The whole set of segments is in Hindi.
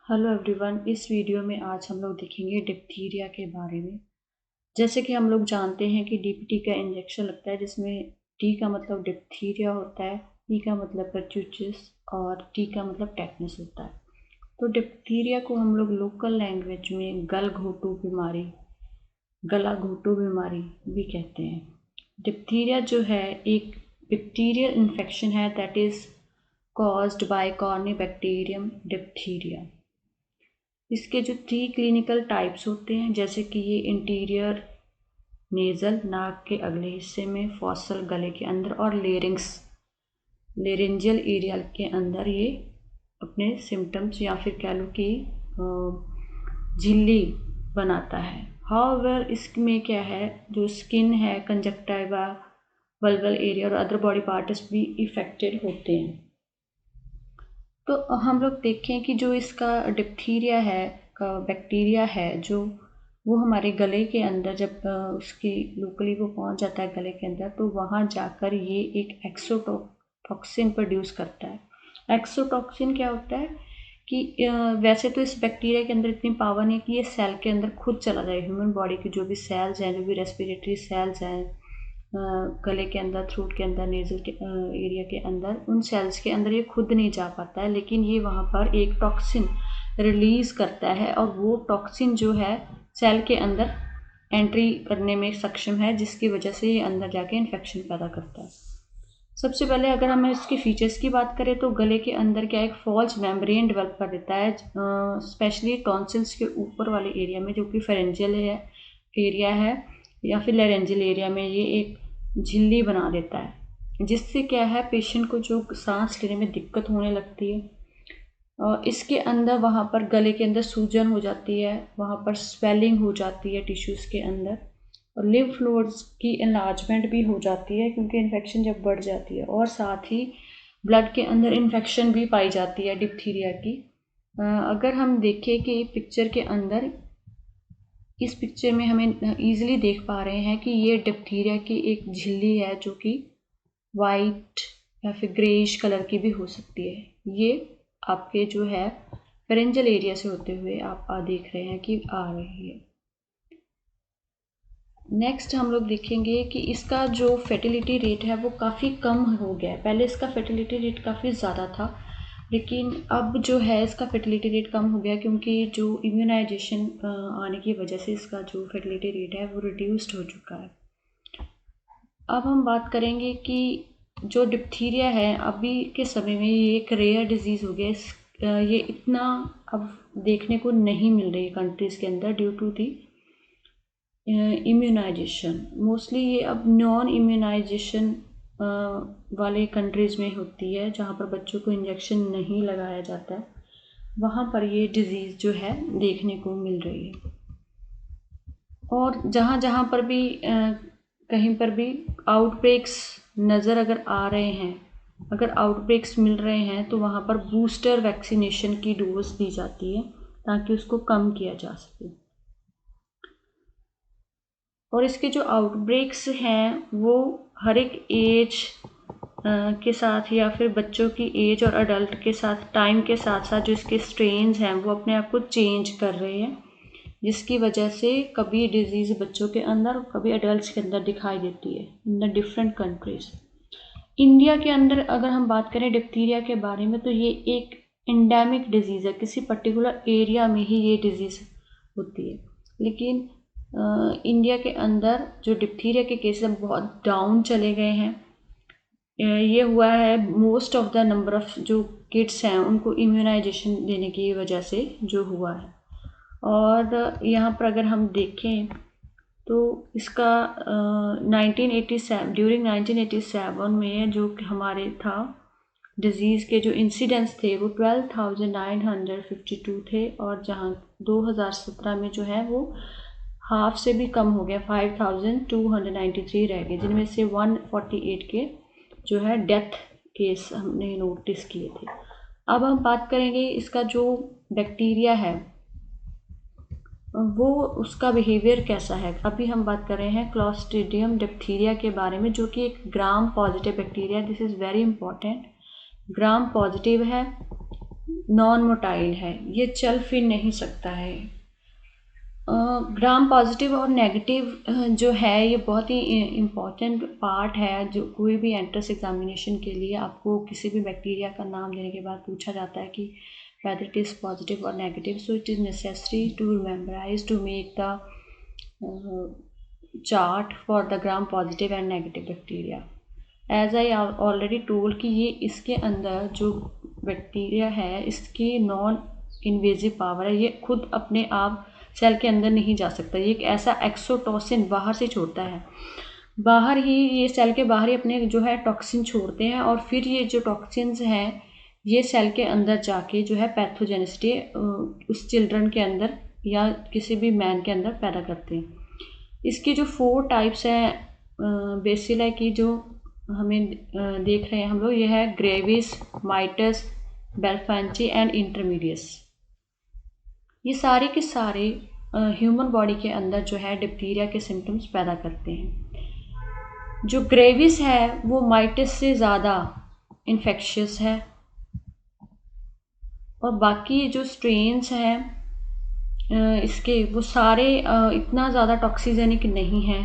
Hello everyone. इस वीडियो में आज हम लोग देखेंगे डिप्थीरिया के बारे में। जैसे कि हम लोग जानते हैं कि डीपीटी का इंजेक्शन लगता है जिसमें डी का मतलब डिप्थीरिया होता है, ई का मतलब परट्यूचिस और टी का मतलब टेटनस होता है। तो डिप्थीरिया को हम लोग लोकल लैंग्वेज में गलघोटू बीमारी, गला घोटू बीमारी भी कहते हैं। डिप्थीरिया जो है एक बैक्टीरियल इन्फेक्शन है that is caused by Corynebacterium diphtheria. इसके जो 3 क्लिनिकल टाइप्स होते हैं, जैसे कि ये इंटीरियर नेज़ल नाक के अगले हिस्से में, फॉसल गले के अंदर और लेरेंजियल एरिया के अंदर ये अपने सिम्टम्स या फिर कह लो कि झिल्ली बनाता है। हाउएवर इसमें क्या है, जो स्किन है, कंजक्टिवा, वल्गल एरिया और अदर बॉडी पार्ट्स भी इफेक्टेड होते हैं। तो हम लोग देखें कि जो इसका डिप्थीरिया है का बैक्टीरिया है जो वो हमारे गले के अंदर जब उसकी लोकली वो पहुंच जाता है गले के अंदर, तो वहाँ जाकर ये एक एक्सोटॉक्सिन प्रोड्यूस करता है। एक्सोटॉक्सिन क्या होता है कि वैसे तो इस बैक्टीरिया के अंदर इतनी पावर नहीं है कि ये सेल के अंदर खुद चला जाए। ह्यूमन बॉडी की जो भी सेल्स हैं, जो भी रेस्पिरेटरी सेल्स हैं, गले के अंदर, थ्रोट के अंदर, नेज़ल के एरिया के अंदर, उन सेल्स के अंदर ये खुद नहीं जा पाता है, लेकिन ये वहाँ पर एक टॉक्सिन रिलीज़ करता है और वो टॉक्सिन जो है सेल के अंदर एंट्री करने में सक्षम है, जिसकी वजह से ये अंदर जाके इन्फेक्शन पैदा करता है। सबसे पहले अगर हम इसके फीचर्स की बात करें तो गले के अंदर क्या एक फॉल्स मेम्ब्रेन डेवलप कर देता है, स्पेशली टॉन्सिल्स के ऊपर वाले एरिया में, जो कि फेरेंजियल है एरिया है या फिर लेरेंजियल एरिया में ये एक झिल्ली बना देता है, जिससे क्या है पेशेंट को जो सांस लेने में दिक्कत होने लगती है। और इसके अंदर वहाँ पर गले के अंदर सूजन हो जाती है, वहाँ पर स्वेलिंग हो जाती है टिश्यूज़ के अंदर, और लिम्फ नोड्स की एनलार्जमेंट भी हो जाती है क्योंकि इन्फेक्शन जब बढ़ जाती है, और साथ ही ब्लड के अंदर इन्फेक्शन भी पाई जाती है डिप्थीरिया की। अगर हम देखें कि पिक्चर के अंदर, इस पिक्चर में हमें ईजिली देख पा रहे हैं कि ये डिप्थीरिया की एक झिल्ली है जो कि वाइट या फिर ग्रेइश कलर की भी हो सकती है। ये आपके जो है फेरेंजियल एरिया से होते हुए आप देख रहे हैं कि आ रही है। नेक्स्ट हम लोग देखेंगे कि इसका जो फर्टिलिटी रेट है वो काफ़ी कम हो गया है। पहले इसका फर्टिलिटी रेट काफ़ी ज़्यादा था, लेकिन अब जो है इसका फर्टिलिटी रेट कम हो गया क्योंकि जो इम्यूनाइजेशन आने की वजह से इसका जो फर्टिलिटी रेट है वो रिड्यूस्ड हो चुका है। अब हम बात करेंगे कि जो डिप्थीरिया है अभी के समय में ये एक रेयर डिजीज़ हो गया। ये इतना अब देखने को नहीं मिल रही कंट्रीज़ के अंदर due to the immunisation. Mostly ये अब नॉन इम्यूनाइजेशन वाले कंट्रीज़ में होती है, जहाँ पर बच्चों को इंजेक्शन नहीं लगाया जाता है, वहाँ पर ये डिज़ीज़ जो है देखने को मिल रही है। और जहाँ जहाँ पर भी कहीं पर भी आउटब्रेक्स नज़र अगर आ रहे हैं, अगर आउटब्रेक्स मिल रहे हैं, तो वहाँ पर बूस्टर वैक्सीनेशन की डोज दी जाती है ताकि उसको कम किया जा सके। और इसके जो आउटब्रेक्स हैं वो हर एक एज के साथ या फिर बच्चों की एज और अडल्ट के साथ टाइम के साथ साथ जो इसके स्ट्रेन्स हैं वो अपने आप को चेंज कर रहे हैं, जिसकी वजह से कभी डिजीज़ बच्चों के अंदर और कभी अडल्ट के अंदर दिखाई देती है in the different countries. India के अंदर अगर हम बात करें डिप्थीरिया के बारे में, तो ये एक एंडेमिक डिजीज़ है, किसी पर्टिकुलर एरिया में ही ये डिजीज़ होती है। लेकिन इंडिया के अंदर जो डिप्थीरिया के केसेस बहुत डाउन चले गए हैं। ये हुआ है most of the number of जो किड्स हैं उनको इम्यूनाइजेशन देने की वजह से जो हुआ है। और यहाँ पर अगर हम देखें तो इसका 1987 ड्यूरिंग 1987 में जो हमारे था डिज़ीज़ के जो इंसिडेंट्स थे वो 12,952 थे, और जहाँ 2017 में जो है वो हाफ से भी कम हो गया, 5,293 रह गए, जिनमें से 148 के जो है डेथ केस हमने नोटिस किए थे। अब हम बात करेंगे इसका जो बैक्टीरिया है वो उसका बिहेवियर कैसा है। अभी हम बात कर रहे हैं क्लॉस्ट्रीडियम डिप्थीरिया के बारे में, जो कि एक gram positive bacteria. This is very important. Gram positive है, नॉन मोटाइल है, ये चल फिर नहीं सकता है। ग्राम पॉजिटिव और नेगेटिव जो है ये बहुत ही इम्पॉर्टेंट पार्ट है। जो कोई भी एंट्रेंस एग्जामिनेशन के लिए आपको किसी भी बैक्टीरिया का नाम देने के बाद पूछा जाता है कि whether it is positive or negative, so it is necessary to memorize to make the chart for the gram positive and negative bacteria. As I already told कि ये इसके अंदर जो बैक्टीरिया है इसकी नॉन इन्वेजिव पावर है, ये खुद अपने आप सेल के अंदर नहीं जा सकता। ये एक ऐसा एक्सोटोसिन बाहर से छोड़ता है, बाहर ही ये सेल के बाहर ही अपने जो है टॉक्सिन छोड़ते हैं और फिर ये जो टॉक्सिन्स हैं ये सेल के अंदर जाके जो है पैथोजेनिसिटी उस चिल्ड्रन के अंदर या किसी भी मैन के अंदर पैदा करते हैं। इसकी जो 4 टाइप्स हैं बेसिला की जो हमें देख रहे हैं हम लोग, ये है ग्रेविस, माइटस, बेल्फेंची एंड इंटरमीडियस। ये सारे के सारे ह्यूमन बॉडी के अंदर जो है डिप्थीरिया के सिम्टम्स पैदा करते हैं। जो ग्रेविस है वो माइटस से ज़्यादा इन्फेक्शियस है और बाकी जो स्ट्रेन्स हैं इसके वो सारे इतना ज़्यादा टॉक्सिजेनिक नहीं हैं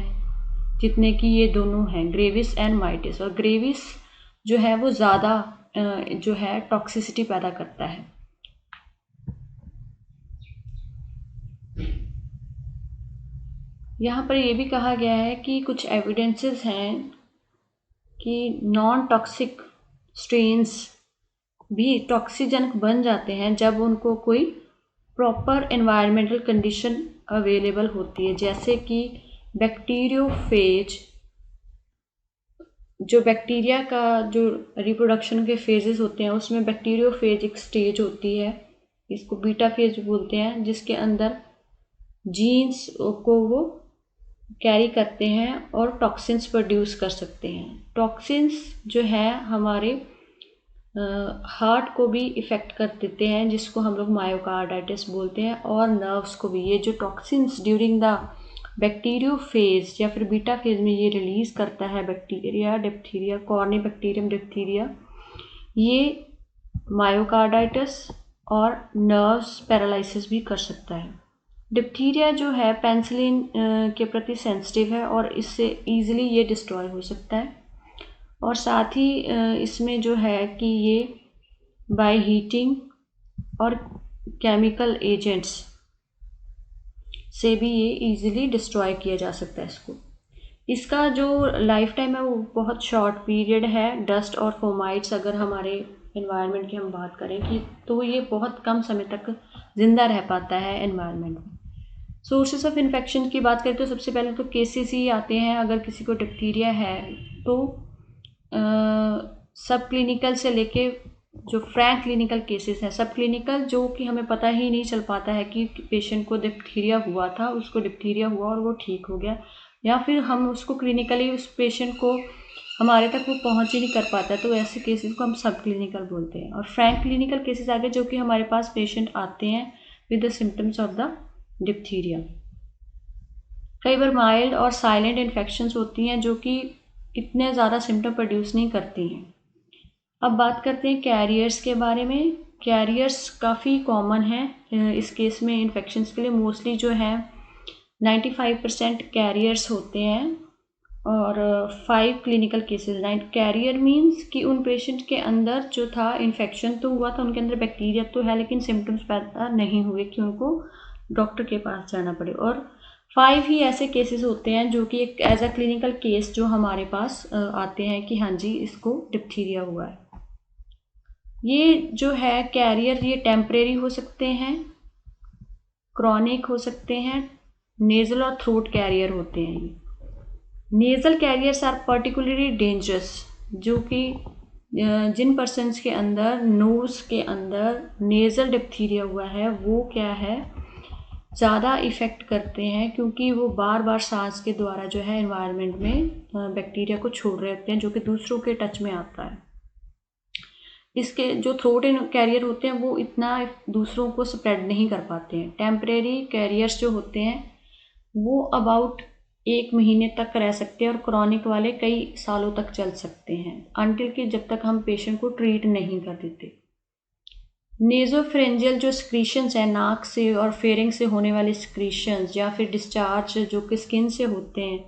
जितने कि ये दोनों हैं, ग्रेविस एंड माइटिस। और ग्रेविस जो है वो ज़्यादा जो है टॉक्सिसिटी पैदा करता है। यहाँ पर ये भी कहा गया है कि कुछ एविडेंसेस हैं कि नॉन टॉक्सिक स्ट्रेन्स भी टॉक्सिजनक बन जाते हैं जब उनको कोई प्रॉपर एनवायरमेंटल कंडीशन अवेलेबल होती है, जैसे कि बैक्टीरियोफेज। जो बैक्टीरिया का जो रिप्रोडक्शन के फेजेस होते हैं उसमें बैक्टीरियोफेज एक स्टेज होती है, इसको बीटा फेज बोलते हैं, जिसके अंदर जीन्स को वो कैरी करते हैं और टॉक्सिन्स प्रोड्यूस कर सकते हैं। टॉक्सिन्स जो है हमारे हार्ट को भी इफ़ेक्ट कर देते हैं, जिसको हम लोग मायोकार्डाइटिस बोलते हैं, और नर्व्स को भी। ये जो टॉक्सिन्स ड्यूरिंग द बैक्टीरियोफेज या फिर बीटा फेज में ये रिलीज़ करता है बैक्टीरिया डिप्थीरिया, कॉर्निबैक्टीरियम डिप्थीरिया, ये मायोकार्डाइटिस और नर्व्स पैरालिसिस भी कर सकता है। डिप्थीरिया जो है पेनिसिलिन के प्रति सेंसिटिव है और इससे ईजिली ये डिस्ट्रॉय हो सकता है। और साथ ही इसमें जो है कि ये बाय हीटिंग और केमिकल एजेंट्स से भी ये इजीली डिस्ट्रॉय किया जा सकता है इसको। इसका जो लाइफ टाइम है वो बहुत शॉर्ट पीरियड है। डस्ट और फोमाइट्स अगर हमारे एनवायरनमेंट की हम बात करें कि तो ये बहुत कम समय तक ज़िंदा रह पाता है एनवायरनमेंट में। सोर्सेस ऑफ इन्फेक्शन की बात करें तो सबसे पहले तो केसेस ही आते हैं। अगर किसी को डिप्थीरिया है तो सब क्लिनिकल से लेके जो फ्रैंक क्लिनिकल केसेस हैं, सब क्लिनिकल जो कि हमें पता ही नहीं चल पाता है कि पेशेंट को डिप्थीरिया हुआ था, उसको डिप्थीरिया हुआ और वो ठीक हो गया, या फिर हम उसको क्लिनिकली उस पेशेंट को हमारे तक वो पहुंच ही नहीं कर पाता, तो ऐसे केसेस को हम सब क्लिनिकल बोलते हैं। और फ्रैंक क्लिनिकल केसेस आगे जो कि हमारे पास पेशेंट आते हैं with the symptoms of the diphtheria. कई बार माइल्ड और साइलेंट इन्फेक्शंस होती हैं जो कि इतने ज़्यादा सिम्टम प्रोड्यूस नहीं करती हैं। अब बात करते हैं कैरियर्स के बारे में। कैरियर्स काफ़ी कॉमन हैं इस केस में इन्फेक्शंस के लिए। मोस्टली जो है 95% कैरियर्स होते हैं और 5 क्लिनिकल केसेस। कैरियर मीन्स कि उन पेशेंट के अंदर जो था इन्फेक्शन तो हुआ था, उनके अंदर बैक्टीरिया तो है लेकिन सिम्टम्स पैदा नहीं हुए कि उनको डॉक्टर के पास जाना पड़े। और 5 ही ऐसे केसेस होते हैं जो कि एक एज अ क्लिनिकल केस जो हमारे पास आते हैं कि हाँ जी इसको डिप्थीरिया हुआ है। ये जो है कैरियर ये टेम्परेरी हो सकते हैं, क्रॉनिक हो सकते हैं, नेज़ल और थ्रोट कैरियर होते हैं। ये nasal carriers are particularly dangerous, जो कि जिन पर्सन्स के अंदर नोज़ के अंदर नेज़ल डिप्थीरिया हुआ है वो क्या है ज़्यादा इफ़ेक्ट करते हैं, क्योंकि वो बार बार सांस के द्वारा जो है एनवायरनमेंट में बैक्टीरिया को छोड़ रहे होते हैं जो कि दूसरों के टच में आता है। इसके जो थ्रोट कैरियर होते हैं वो इतना दूसरों को स्प्रेड नहीं कर पाते हैं। टेम्परेरी कैरियर्स जो होते हैं वो अबाउट 1 महीने तक रह सकते हैं और क्रॉनिक वाले कई सालों तक चल सकते हैं, अनटिल कि जब तक हम पेशेंट को ट्रीट नहीं कर देते। नेजोफ्रेंजियल जो स्क्रीशंस है नाक से और फेरिंग से होने वाले स्क्रीशंस या फिर डिस्चार्ज जो कि स्किन से होते हैं,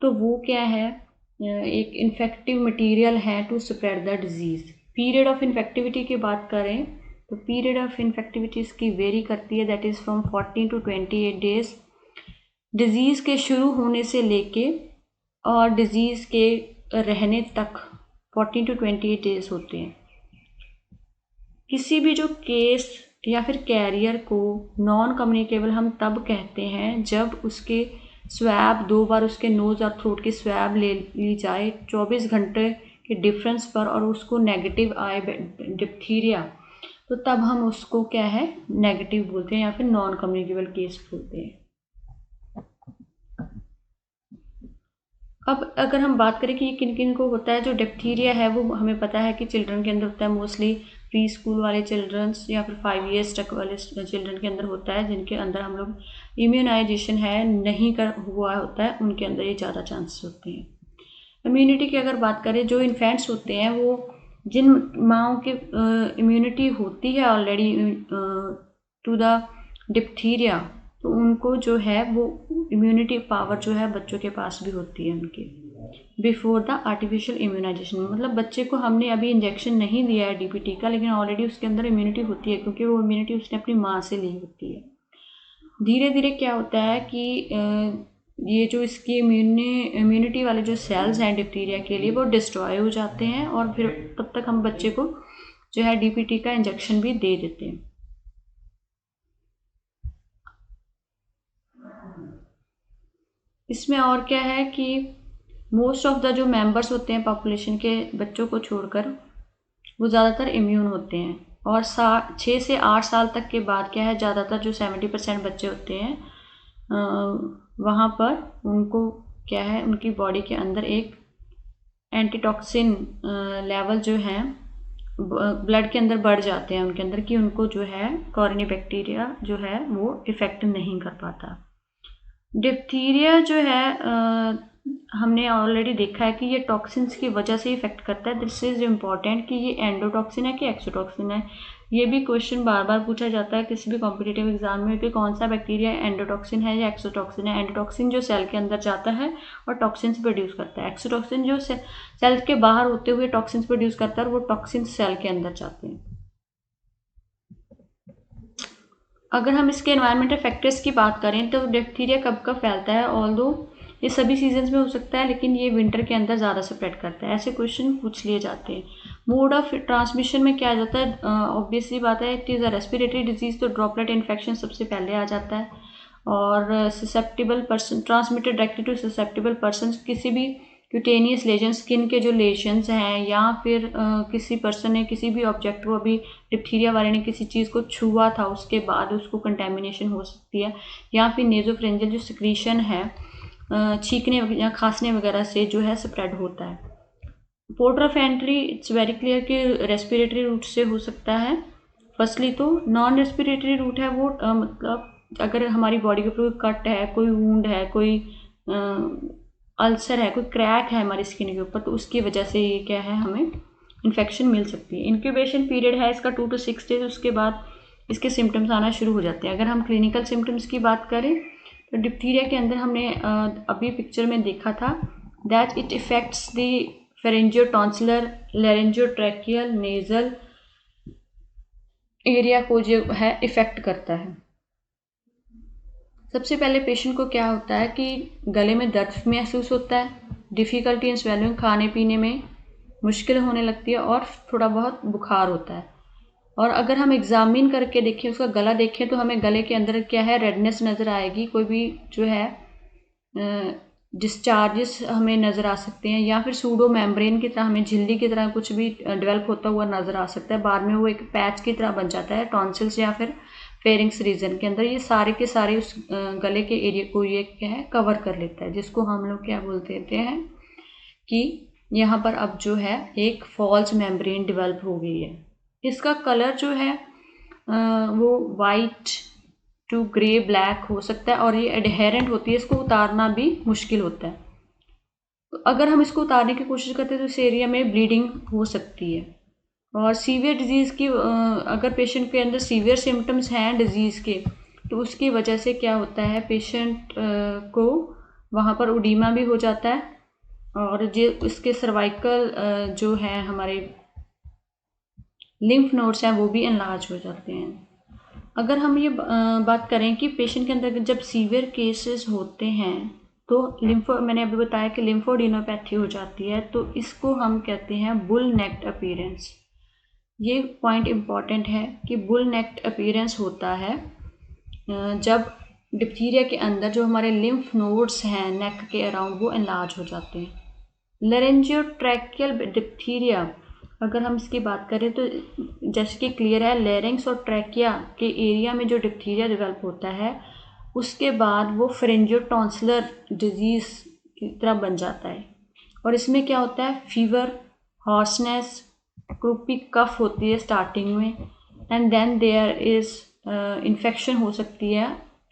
तो वो क्या है, एक इन्फेक्टिव मटेरियल है to spread the disease. Period of infectivity की बात करें तो पीरियड ऑफ इन्फेक्टिविटी इसकी वेरी करती है, that is from 14 to 28 days disease के शुरू होने से लेके और डिज़ीज़ के रहने तक 14 to 28 डेज होते हैं। किसी भी जो केस या फिर कैरियर को नॉन कम्युनिकेबल हम तब कहते हैं जब उसके स्वैब 2 बार उसके नोज़ और थ्रोट की स्वैब ले ली जाए 24 घंटे के डिफरेंस पर और उसको नेगेटिव आए डिप्थीरिया, तो तब हम उसको क्या है नेगेटिव बोलते हैं या फिर नॉन कम्युनिकेबल केस बोलते हैं। अब अगर हम बात करें कि ये किन किन को होता है, जो डिप्थीरिया है वो हमें पता है कि चिल्ड्रन के अंदर होता है, मोस्टली प्री स्कूल वाले चिल्ड्रंस या फिर 5 years तक वाले चिल्ड्रन के अंदर होता है, जिनके अंदर हम लोग इम्यूनाइजेशन है नहीं कर हुआ होता है, उनके अंदर ये ज़्यादा चांसेस होते हैं। इम्यूनिटी की अगर बात करें, जो इन्फेंट्स होते हैं वो जिन माओं के इम्यूनिटी होती है ऑलरेडी टू द डिप्थीरिया, तो उनको जो है वो इम्यूनिटी पावर जो है बच्चों के पास भी होती है उनके बिफोर द आर्टिफिशियल इम्यूनाइजेशन। मतलब बच्चे को हमने अभी इंजेक्शन नहीं दिया है डीपीटी का, लेकिन ऑलरेडी उसके अंदर इम्यूनिटी होती है क्योंकि वो इम्यूनिटी उसने अपनी माँ से ली होती है। धीरे धीरे क्या होता है कि ये जो इसकी इम्यूनिटी वाले जो सेल्स हैं डिप्थीरिया के लिए वो डिस्ट्रॉय हो जाते हैं और फिर तब तक हम बच्चे को जो है डीपीटी का इंजेक्शन भी दे देते हैं। इसमें और क्या है कि मोस्ट ऑफ द जो मेंबर्स होते हैं पॉपुलेशन के बच्चों को छोड़कर वो ज़्यादातर इम्यून होते हैं और 6 से 8 साल तक के बाद क्या है ज़्यादातर जो 70% बच्चे होते हैं वहाँ पर उनको क्या है उनकी बॉडी के अंदर एक एंटीटॉक्सिन लेवल जो है ब्लड के अंदर बढ़ जाते हैं उनके अंदर कि उनको जो है कॉलोनी बैक्टीरिया जो है वो इफ़ेक्ट नहीं कर पाता। डिप्थीरिया जो है हमने ऑलरेडी देखा है कि ये टॉक्सिन्स की वजह से इफेक्ट करता है। दिस इज़ इम्पॉर्टेंट कि ये एंडोटॉक्सिन है कि एक्सोटॉक्सिन है। ये भी क्वेश्चन बार बार पूछा जाता है किसी भी कॉम्पिटिटिव एग्जाम में कि कौन सा बैक्टीरिया एंडोटॉक्सिन है या एक्सोटॉक्सिन है। एंडोटॉक्सिन जो सेल के अंदर जाता है और टॉक्सिन्स प्रोड्यूस करता है, एक्सोटॉक्सिन जो सेल के बाहर होते हुए टॉक्सिन्स प्रोड्यूस करता है और वो टॉक्सिन्स सेल के अंदर जाते हैं। अगर हम इसके एनवायरमेंटल फैक्टर्स की बात करें तो डिप्थीरिया कब कब फैलता है, ऑल्दो ये सभी सीजन्स में हो सकता है लेकिन ये विंटर के अंदर ज़्यादा स्प्रेड करता है। ऐसे क्वेश्चन पूछ लिए जाते हैं। मोड ऑफ ट्रांसमिशन में क्या आ जाता है, ऑब्वियसली बात है it is a respiratory disease, तो ड्रॉपलेट इन्फेक्शन सबसे पहले आ जाता है और susceptible person transmitted directly to susceptible person, किसी भी क्यूटेनियस लेजन स्किन के जो लेशंस हैं या फिर किसी पर्सन ने किसी भी ऑब्जेक्ट को अभी डिप्थीरिया वाले ने किसी चीज़ को छुआ था उसके बाद उसको कंटेमिनेशन हो सकती है, या फिर नेजोफ्रेंजियल जो सिक्रीशन है छींकने या खांसने वगैरह से जो है स्प्रेड होता है। Port of entry it's very clear कि रेस्पिरेटरी रूट से हो सकता है। फर्स्टली तो नॉन रेस्पिरेटरी रूट है वो मतलब अगर हमारी बॉडी के ऊपर कोई कट है, कोई वूंड है, कोई अल्सर है, कोई क्रैक है हमारी स्किन के ऊपर, तो उसकी वजह से ये क्या है हमें इन्फेक्शन मिल सकती है। इंक्यूबेशन पीरियड है इसका 2 to 6 days, उसके बाद इसके सिम्टम्स आना शुरू हो जाते हैं। अगर हम क्लिनिकल सिम्टम्स की बात करें तो डिप्थीरिया के अंदर हमने अभी पिक्चर में देखा था that it affects the pharyngotonsillar, laryngotracheal, nasal area को जो है इफेक्ट करता है। सबसे पहले पेशेंट को क्या होता है कि गले में दर्द महसूस होता है, डिफ़िकल्टी इन स्वेलिंग, खाने पीने में मुश्किल होने लगती है और थोड़ा बहुत बुखार होता है। और अगर हम एग्जामिन करके देखें उसका गला देखें तो हमें गले के अंदर क्या है रेडनेस नज़र आएगी, कोई भी जो है डिस्चार्जेस हमें नज़र आ सकते हैं या फिर सूडो मेम्ब्रेन की तरह हमें झिल्ली की तरह कुछ भी डेवलप होता हुआ नज़र आ सकता है। बाद में वो एक पैच की तरह बन जाता है टॉन्सिल्स या फिर फेरिंग्स रीजन के अंदर। ये सारे के सारे उस गले के एरिया को ये क्या है कवर कर लेता है, जिसको हम लोग क्या बोलते हैं कि यहाँ पर अब जो है एक फॉल्स मेम्ब्रेन डेवलप हो गई है। इसका कलर जो है वो वाइट टू ग्रे ब्लैक हो सकता है और ये एडहेरेंट होती है, इसको उतारना भी मुश्किल होता है। तो अगर हम इसको उतारने की कोशिश करते हैं तो इस एरिया में ब्लीडिंग हो सकती है। और सीवियर डिजीज़ की अगर पेशेंट के अंदर सीवियर सिम्टम्स हैं डिजीज़ के, तो उसकी वजह से क्या होता है, पेशेंट को वहाँ पर उडीमा भी हो जाता है और जो उसके सर्वाइकल जो है हमारे लिम्फ नोड्स हैं वो भी एनलार्ज हो जाते हैं। अगर हम ये बात करें कि पेशेंट के अंदर जब सीवियर केसेस होते हैं तो मैंने अभी बताया कि लिम्फोडेनोपैथी हो जाती है, तो इसको हम कहते हैं बुल नेक्ड अपीयरेंस। ये पॉइंट इम्पॉर्टेंट है कि बुल नेक्ड अपीयरेंस होता है जब डिप्थीरिया के अंदर जो हमारे लिम्फ नोड्स हैं नेक के अराउंड वो एनलार्ज हो जाते हैं। लेरेंजियोट्रैकियल डिप्थीरिया, अगर हम इसकी बात करें तो जैसे कि क्लियर है, लेरिंग्स और ट्रैकिया के एरिया में जो डिप्थीरिया डेवलप होता है उसके बाद वो फेरेंजियोटॉन्सिलर डिजीज़ की तरह बन जाता है। और इसमें क्या होता है, फीवर, हॉर्सनेस, क्रूपी कफ होती है स्टार्टिंग में, and then there is infection हो सकती है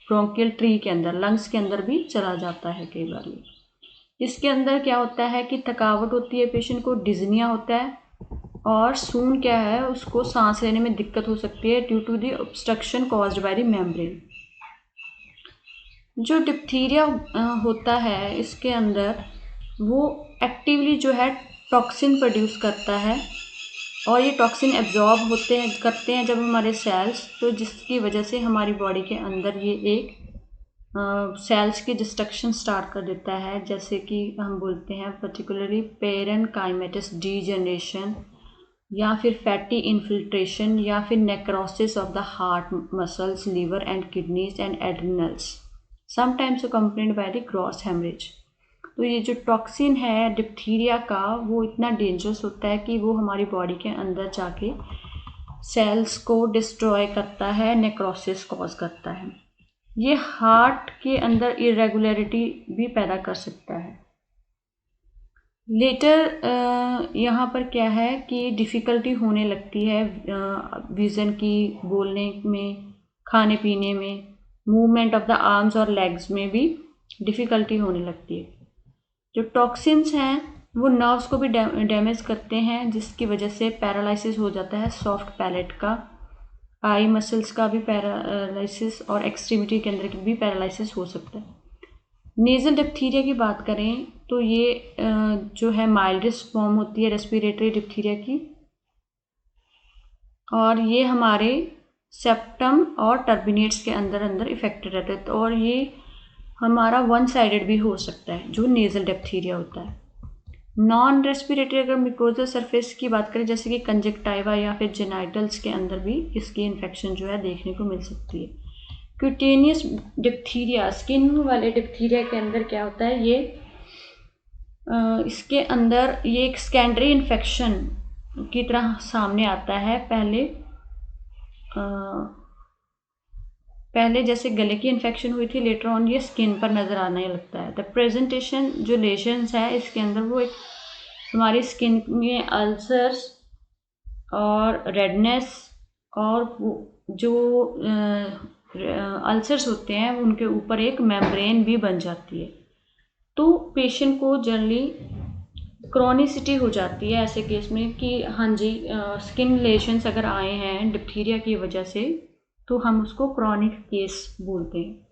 ब्रोंकियल ट्री के अंदर, लंग्स के अंदर भी चला जाता है कई बार। इसके अंदर क्या होता है कि थकावट होती है, पेशेंट को डिज़निया होता है और सून क्या है उसको सांस लेने में दिक्कत हो सकती है due to the obstruction caused by the membrane. जो डिप्थीरिया होता है इसके अंदर वो एक्टिवली जो है टॉक्सिन प्रोड्यूस करता है और ये टॉक्सिन एब्जॉर्ब करते हैं जब हमारे सेल्स, तो जिसकी वजह से हमारी बॉडी के अंदर ये एक सेल्स की डिस्ट्रक्शन स्टार्ट कर देता है, जैसे कि हम बोलते हैं पर्टिकुलरली पेरेनकाइमेटिस डीजनरेशन या फिर फैटी इन्फिल्ट्रेशन या फिर necrosis of the heart muscles, liver and kidneys and adrenals, sometimes accompanied by the gross haemorrhage. तो ये जो टॉक्सिन है डिप्थीरिया का वो इतना डेंजरस होता है कि वो हमारी बॉडी के अंदर जाके सेल्स को डिस्ट्रॉय करता है, नेक्रोसिस कॉज करता है। ये हार्ट के अंदर इरेगुलरिटी भी पैदा कर सकता है। लेटर यहाँ पर क्या है कि डिफ़िकल्टी होने लगती है विज़न की, बोलने में, खाने पीने में, मूवमेंट ऑफ द आर्म्स और लेग्स में भी डिफ़िकल्टी होने लगती है। जो टॉक्सिन्स हैं वो नर्व्स को भी डैमेज करते हैं, जिसकी वजह से पैरालिसिस हो जाता है सॉफ्ट पैलेट का, आई मसल्स का भी पैरालिसिस और एक्सट्रीमिटी के अंदर भी पैरालिसिस हो सकता है। नेज़ल डिप्थीरिया की बात करें तो ये जो है माइल्डेस्ट फॉर्म होती है रेस्पिरेटरी डिप्थीरिया की, और ये हमारे सेप्टम और टर्बिनेट्स के अंदर इफेक्टेड रहता है, और ये हमारा वन साइडेड भी हो सकता है जो नेज़ल डिप्थीरिया होता है। नॉन रेस्पिरेटरी अगर म्यूकोजल सरफेस की बात करें जैसे कि कंजक्टाइवा या फिर जेनाइटल्स के अंदर भी इसकी इन्फेक्शन जो है देखने को मिल सकती है। क्यूटेनियस डिप्थीरिया, स्किन वाले डिप्थीरिया के अंदर क्या होता है, ये इसके अंदर ये एक सेकेंडरी इन्फेक्शन की तरह सामने आता है। पहले जैसे गले की इन्फेक्शन हुई थी, लेटर ऑन ये स्किन पर नज़र आने लगता है। द प्रेजेंटेशन जो लेशंस है इसके अंदर वो एक हमारी स्किन में अल्सर्स और रेडनेस, और जो अल्सर्स होते हैं उनके ऊपर एक मेम्ब्रेन भी बन जाती है। तो पेशेंट को जनरली क्रॉनिसिटी हो जाती है ऐसे केस में कि हाँ जी स्किन लेशंस अगर आए हैं डिप्थीरिया की वजह से तो हम उसको क्रॉनिक केस बोलते हैं।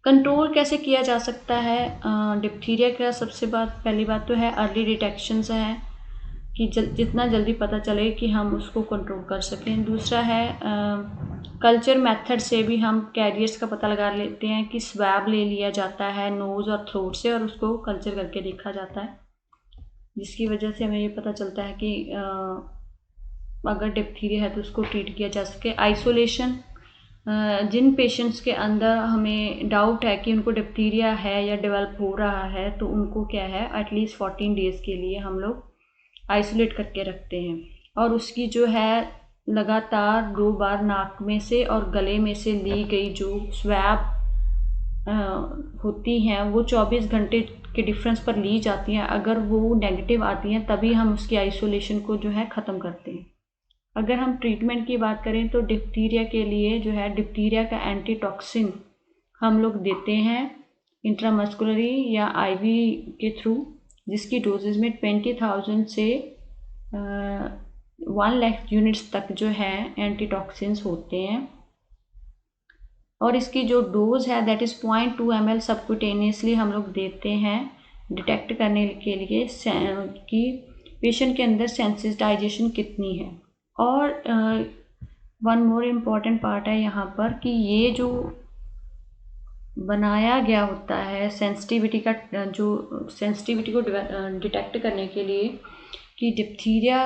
कंट्रोल कैसे किया जा सकता है डिप्थीरिया का? पहली बात तो है अर्ली डिटेक्शंस है कि जितना जल्दी पता चले कि हम उसको कंट्रोल कर सकें। दूसरा है कल्चर मेथड से भी हम कैरियर्स का पता लगा लेते हैं कि स्वैब ले लिया जाता है नोज़ और थ्रोट से और उसको कल्चर करके देखा जाता है, जिसकी वजह से हमें ये पता चलता है कि अगर डिप्थीरिया है तो उसको ट्रीट किया जा सके। आइसोलेशन, जिन पेशेंट्स के अंदर हमें डाउट है कि उनको डिप्थीरिया है या डेवलप हो रहा है तो उनको क्या है एटलीस्ट 14 डेज़ के लिए हम लोग आइसोलेट करके रखते हैं, और उसकी जो है लगातार 2 बार नाक में से और गले में से ली गई जो स्वैब होती हैं वो 24 घंटे के डिफरेंस पर ली जाती हैं। अगर वो नेगेटिव आती हैं तभी हम उसकी आइसोलेशन को जो है ख़त्म करते हैं। अगर हम ट्रीटमेंट की बात करें तो डिप्थीरिया के लिए जो है डिप्थीरिया का एंटीटॉक्सिन हम लोग देते हैं इंट्रामस्कुलरी या आईवी के थ्रू, जिसकी डोजेज में 20,000 से 1 लाख यूनिट्स तक जो है एंटीटॉक्सिन्स होते हैं। और इसकी जो डोज है दैट इज़ 0.2 ml सबक्यूटेनियसली हम लोग देते हैं डिटेक्ट करने के लिए कि पेशेंट के अंदर सेंसिटाइजेशन कितनी है। और वन मोर इम्पॉर्टेंट पार्ट है यहाँ पर कि ये जो बनाया गया होता है सेंसिटिविटी को डिटेक्ट करने के लिए कि डिप्थीरिया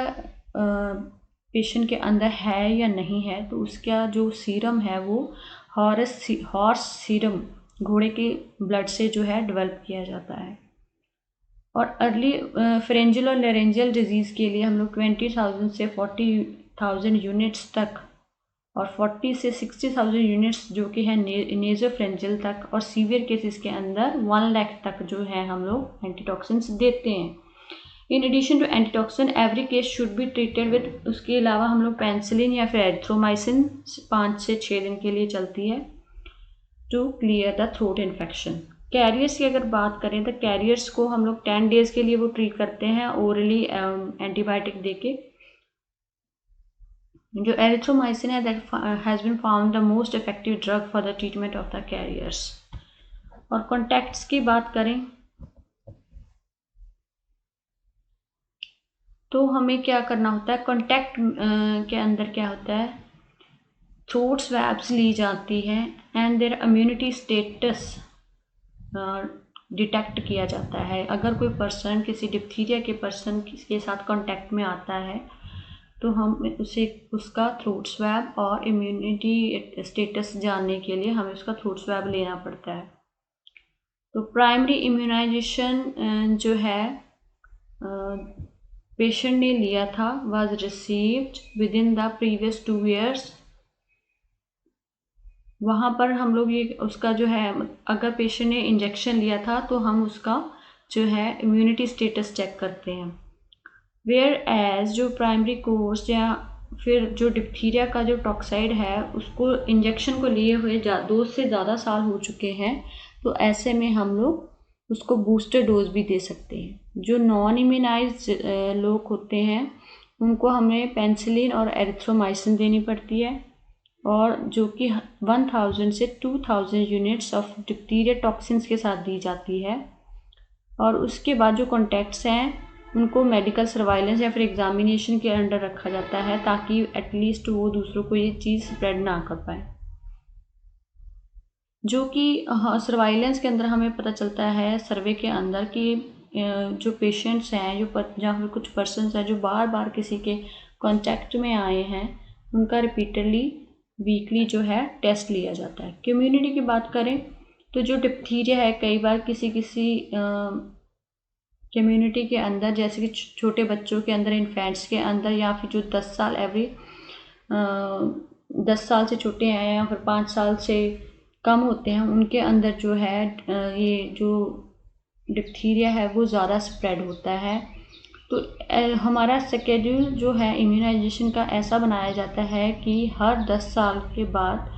पेशेंट के अंदर है या नहीं है, तो उसका जो सीरम है वो हॉर्स सीरम घोड़े के ब्लड से जो है डेवलप किया जाता है। और अर्ली फेरेंजियल और लेरेंजियल डिजीज़ के लिए हम लोग 20,000 से 40,000 यूनिट्स तक और 40 से 60,000 यूनिट्स जो कि है नेज़ोफेरेंजियल तक, और सीवियर केसेस के अंदर 1 लाख तक जो है हम लोग एंटीटॉक्सिन्स देते हैं। In addition to antitoxin every case should be treated with, उसके अलावा हम लोग पेनिसिलिन या फिर एरिथ्रोमाइसिन 5 से 6 दिन के लिए चलती है to clear the throat infection. Carriers की अगर बात करें तो कैरियर्स को हम लोग 10 डेज़ के लिए वो ट्रीट करते हैं ओरली एंटीबायोटिक देके। जो एरिथ्रोमाइसिन है that has been found the most effective drug for the treatment of the carriers. और कॉन्टैक्ट्स की बात करें तो हमें क्या करना होता है, कॉन्टैक्ट के अंदर क्या होता है, थ्रोट स्वैब्स ली जाती हैं and their immunity status detect किया जाता है। अगर कोई पर्सन किसी डिप्थीरिया के पर्सन के साथ कांटेक्ट में आता है तो हम उसे उसका थ्रोट स्वैब और इम्यूनिटी स्टेटस जानने के लिए हमें उसका थ्रोट स्वैब लेना पड़ता है। तो प्राइमरी इम्यूनाइजेशन जो है पेशेंट ने लिया था was received with in the previous 2 years। वहाँ पर हम लोग ये उसका जो है, अगर पेशेंट ने इंजेक्शन लिया था तो हम उसका जो है इम्यूनिटी स्टेटस चेक करते हैं। वेयर एज जो प्राइमरी कोर्स या फिर जो डिप्थीरिया का जो टॉक्साइड है उसको इंजेक्शन को लिए हुए 2 से ज़्यादा साल हो चुके हैं, तो ऐसे में हम लोग उसको बूस्टर डोज भी दे सकते हैं। जो नॉन इम्यूनाइज्ड लोग होते हैं उनको हमें पेनिसिलिन और एरिथ्रोमाइसिन देनी पड़ती है, और जो कि 1000 से 2000 यूनिट्स ऑफ डिप्थीरिया टॉक्सिन्स के साथ दी जाती है। और उसके बाद जो कॉन्टैक्ट्स हैं उनको मेडिकल सर्वाइलेंस या फिर एग्जामिनेशन के अंडर रखा जाता है ताकि एटलीस्ट वो दूसरों को ये चीज़ स्प्रेड ना कर पाए। जो कि सर्वाइलेंस के अंदर हमें पता चलता है सर्वे के अंदर कि जो पेशेंट्स हैं या फिर कुछ पर्सन्स हैं जो बार बार किसी के कॉन्टैक्ट में आए हैं उनका रिपीटेडली वीकली जो है टेस्ट लिया जाता है। कम्युनिटी की बात करें तो जो डिप्थीरिया है कई बार किसी कम्युनिटी के अंदर, जैसे कि छोटे बच्चों के अंदर, इन्फेंट्स के अंदर, या फिर जो 10 साल से छोटे हैं या फिर 5 साल से कम होते हैं उनके अंदर जो है ये जो डिप्थीरिया है वो ज़्यादा स्प्रेड होता है। तो हमारा शेड्यूल जो है इम्यूनाइजेशन का ऐसा बनाया जाता है कि हर 10 साल के बाद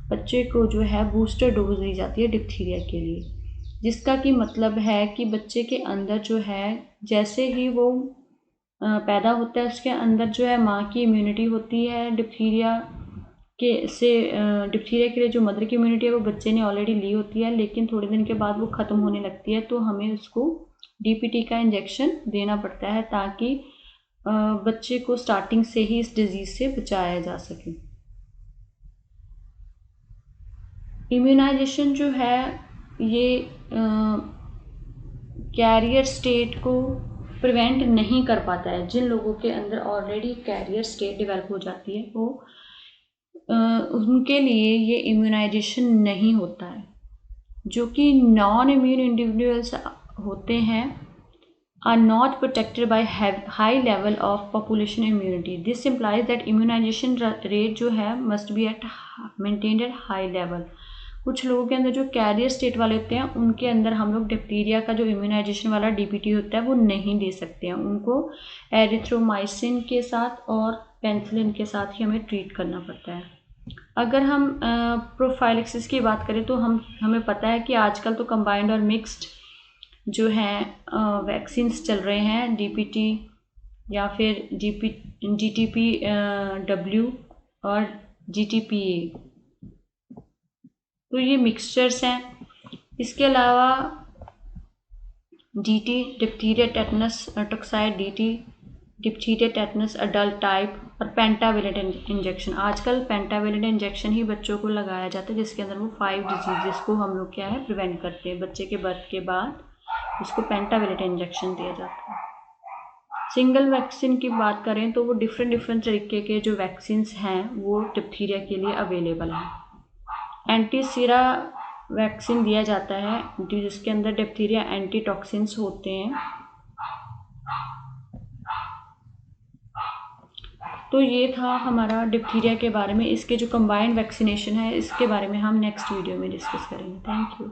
बच्चे को जो है बूस्टर डोज दी जाती है डिप्थीरिया के लिए, जिसका कि मतलब है कि बच्चे के अंदर जो है जैसे ही वो पैदा होता है उसके अंदर जो है माँ की इम्यूनिटी होती है डिप्थीरिया के लिए जो मदर की इम्यूनिटी है वो बच्चे ने ऑलरेडी ली होती है, लेकिन थोड़े दिन के बाद वो ख़त्म होने लगती है, तो हमें उसको DPT का इंजेक्शन देना पड़ता है ताकि बच्चे को स्टार्टिंग से ही इस डिजीज़ से बचाया जा सके। इम्यूनाइजेशन जो है ये कैरियर स्टेट को प्रिवेंट नहीं कर पाता है। जिन लोगों के अंदर ऑलरेडी कैरियर स्टेट डेवलप हो जाती है वो उनके लिए ये इम्यूनाइजेशन नहीं होता है। जो कि नॉन इम्यून इंडिविजुअल्स होते हैं are not protected by high level of population immunity. This implies that immunization rate जो है must be at maintained at high level. कुछ लोगों के अंदर जो कैरियर स्टेट वाले होते हैं उनके अंदर हम लोग डिप्थीरिया का जो इम्यूनाइजेशन वाला DPT होता है वो नहीं दे सकते हैं, उनको एरिथ्रोमाइसिन के साथ और पेनिसिलिन के साथ ही हमें ट्रीट करना पड़ता है। अगर हम प्रोफाइलेक्सिस की बात करें तो हमें पता है कि आजकल तो कंबाइंड और मिक्स्ड जो हैं वैक्सीन्स चल रहे हैं, DPT या फिर GTP-W और GTPA, तो ये मिक्सचर्स हैं। इसके अलावा DT diphtheria tetanus toxoid, DT diphtheria tetanus adult type, और पेंटावेलेंट इंजेक्शन। आजकल पेंटावेलेंट इंजेक्शन ही बच्चों को लगाया जाता है, जिसके अंदर वो 5 डिजीजेस को हम लोग क्या है प्रिवेंट करते हैं। बच्चे के बर्थ के बाद उसको पेंटावेलेंट इंजेक्शन दिया जाता है। सिंगल वैक्सीन की बात करें तो वो डिफरेंट तरीके के जो वैक्सीन्स हैं वो डिप्थीरिया के लिए अवेलेबल हैं। एंटीसीरा वैक्सीन दिया जाता है जिसके अंदर डिप्थीरिया एंटीटॉक्सिन्स होते हैं। तो ये था हमारा डिप्थीरिया के बारे में। इसके जो कंबाइंड वैक्सीनेशन है इसके बारे में हम नेक्स्ट वीडियो में डिस्कस करेंगे। Thank you.